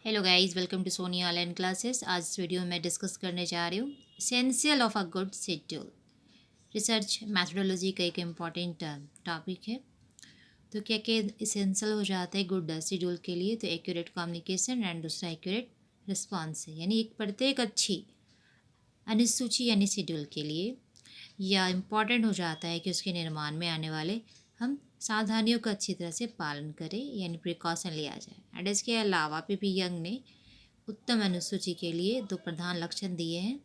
Hello guys, welcome to Soni online classes. आज इस video में मैं डिस्कस करने जा रही हूँ essential of a good schedule. Research methodology का एक इम्पॉर्टेंट टॉपिक है। तो क्या क्या इसेंशियल हो जाता है गुड शेड्यूल के लिए? तो एक्यूरेट कम्युनिकेशन एंड दूसरा एक्यूरेट रिस्पॉन्स है, यानी एक प्रत्येक अच्छी अनुसूची यानी शेड्यूल के लिए या इम्पॉर्टेंट हो जाता है कि उसके निर्माण में आने वाले हम सावधानियों का अच्छी तरह से पालन करें, यानी प्रिकॉशन लिया जाए। एंड इसके अलावा पीपी यंग ने उत्तम अनुसूची के लिए दो प्रधान लक्षण दिए हैं।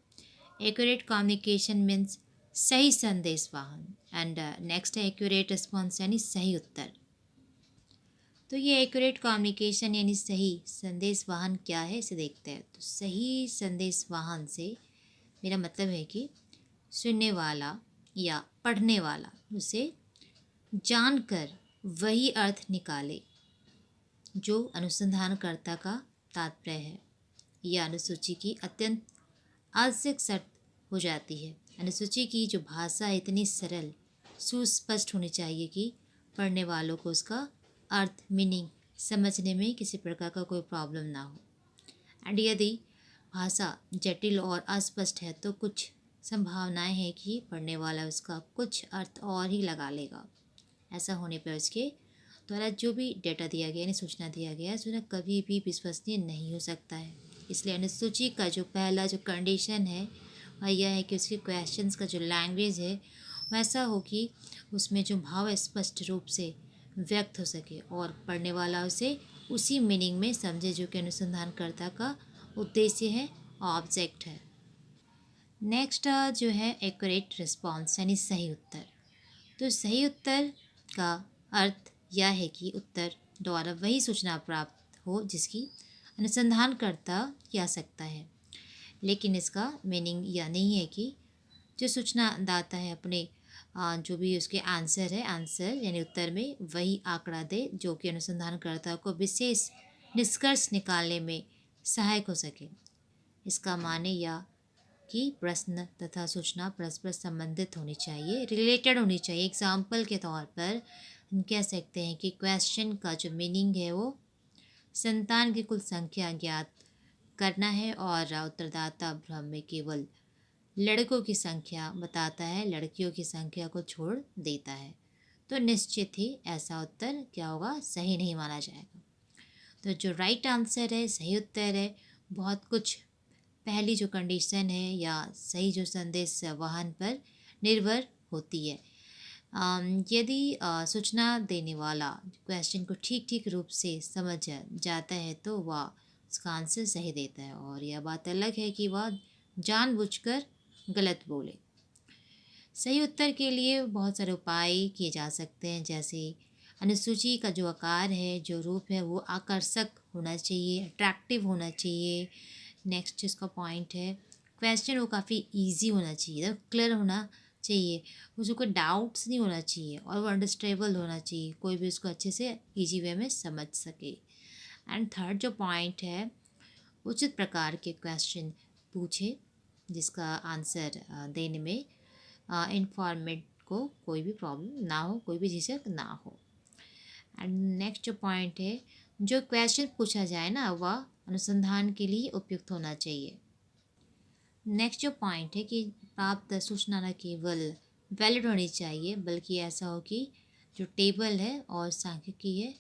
एक्यूरेट कम्युनिकेशन मीन्स सही संदेश वाहन, एंड नेक्स्ट है एक्यूरेट रिस्पॉन्स यानी सही उत्तर। तो ये एक्यूरेट कम्युनिकेशन यानी सही संदेश वाहन क्या है, इसे देखते हैं। तो सही संदेश वाहन से मेरा मतलब है कि सुनने वाला या पढ़ने वाला उसे जानकर वही अर्थ निकाले जो अनुसंधानकर्ता का तात्पर्य है। यह अनुसूची की अत्यंत आवश्यक शर्त हो जाती है। अनुसूची की जो भाषा है इतनी सरल सुस्पष्ट होनी चाहिए कि पढ़ने वालों को उसका अर्थ मीनिंग समझने में किसी प्रकार का कोई प्रॉब्लम ना हो। एंड यदि भाषा जटिल और अस्पष्ट है तो कुछ संभावनाएं हैं कि पढ़ने वाला उसका कुछ अर्थ और ही लगा लेगा। ऐसा होने पर उसके द्वारा जो भी डेटा दिया गया यानी सूचना दिया गया है उसने कभी भी विश्वसनीय नहीं हो सकता है। इसलिए अनुसूची का जो पहला जो कंडीशन है वह यह है कि उसके क्वेश्चंस का जो लैंग्वेज है वैसा हो कि उसमें जो भाव स्पष्ट रूप से व्यक्त हो सके और पढ़ने वाला उसे उसी मीनिंग में समझे जो कि अनुसंधानकर्ता का उद्देश्य है, ऑब्जेक्ट है। नेक्स्ट जो है एक्यूरेट रिस्पॉन्स यानी सही उत्तर। तो सही उत्तर का अर्थ यह है कि उत्तर द्वारा वही सूचना प्राप्त हो जिसकी अनुसंधानकर्ता की आवश्यकता है। लेकिन इसका मीनिंग यह नहीं है कि जो सूचना दाता है अपने जो भी उसके आंसर है, आंसर यानी उत्तर में वही आंकड़ा दे जो कि अनुसंधानकर्ता को विशेष निष्कर्ष निकालने में सहायक हो सके। इसका माने यह कि प्रश्न तथा सूचना परस्पर संबंधित होनी चाहिए, रिलेटेड होनी चाहिए। एग्जाम्पल के तौर पर हम कह सकते हैं कि क्वेश्चन का जो मीनिंग है वो संतान की कुल संख्या ज्ञात करना है और उत्तरदाता भ्रम में केवल लड़कों की संख्या बताता है, लड़कियों की संख्या को छोड़ देता है। तो निश्चित ही ऐसा उत्तर क्या होगा, सही नहीं माना जाएगा। तो जो राइट आंसर है, सही उत्तर है, बहुत कुछ पहली जो कंडीशन है या सही जो संदेश वाहन पर निर्भर होती है। यदि सूचना देने वाला क्वेश्चन को ठीक ठीक रूप से समझ जाता है तो वह उसका आंसर सही देता है, और यह बात अलग है कि वह जानबूझकर गलत बोले। सही उत्तर के लिए बहुत सारे उपाय किए जा सकते हैं, जैसे अनुसूची का जो आकार है, जो रूप है वो आकर्षक होना चाहिए, अट्रैक्टिव होना चाहिए। नेक्स्ट इसका पॉइंट है क्वेश्चन वो काफ़ी इजी होना चाहिए, तो क्लियर होना चाहिए, उसको कोई डाउट्स नहीं होना चाहिए और वो अंडरस्टैंडेबल होना चाहिए, कोई भी उसको अच्छे से इजी वे में समझ सके। एंड थर्ड जो पॉइंट है उचित प्रकार के क्वेश्चन पूछे जिसका आंसर देने में इन्फॉर्मेट को कोई भी प्रॉब्लम ना हो, कोई भी झिझक ना हो। एंड नेक्स्ट जो पॉइंट है जो क्वेश्चन पूछा जाए ना वह अनुसंधान के लिए उपयुक्त होना चाहिए। नेक्स्ट जो पॉइंट है कि प्राप्त सूचना न केवल वैलिड होनी चाहिए बल्कि ऐसा हो कि जो टेबल है और सांख्यिकी है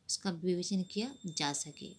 उसका विवेचन किया जा सके।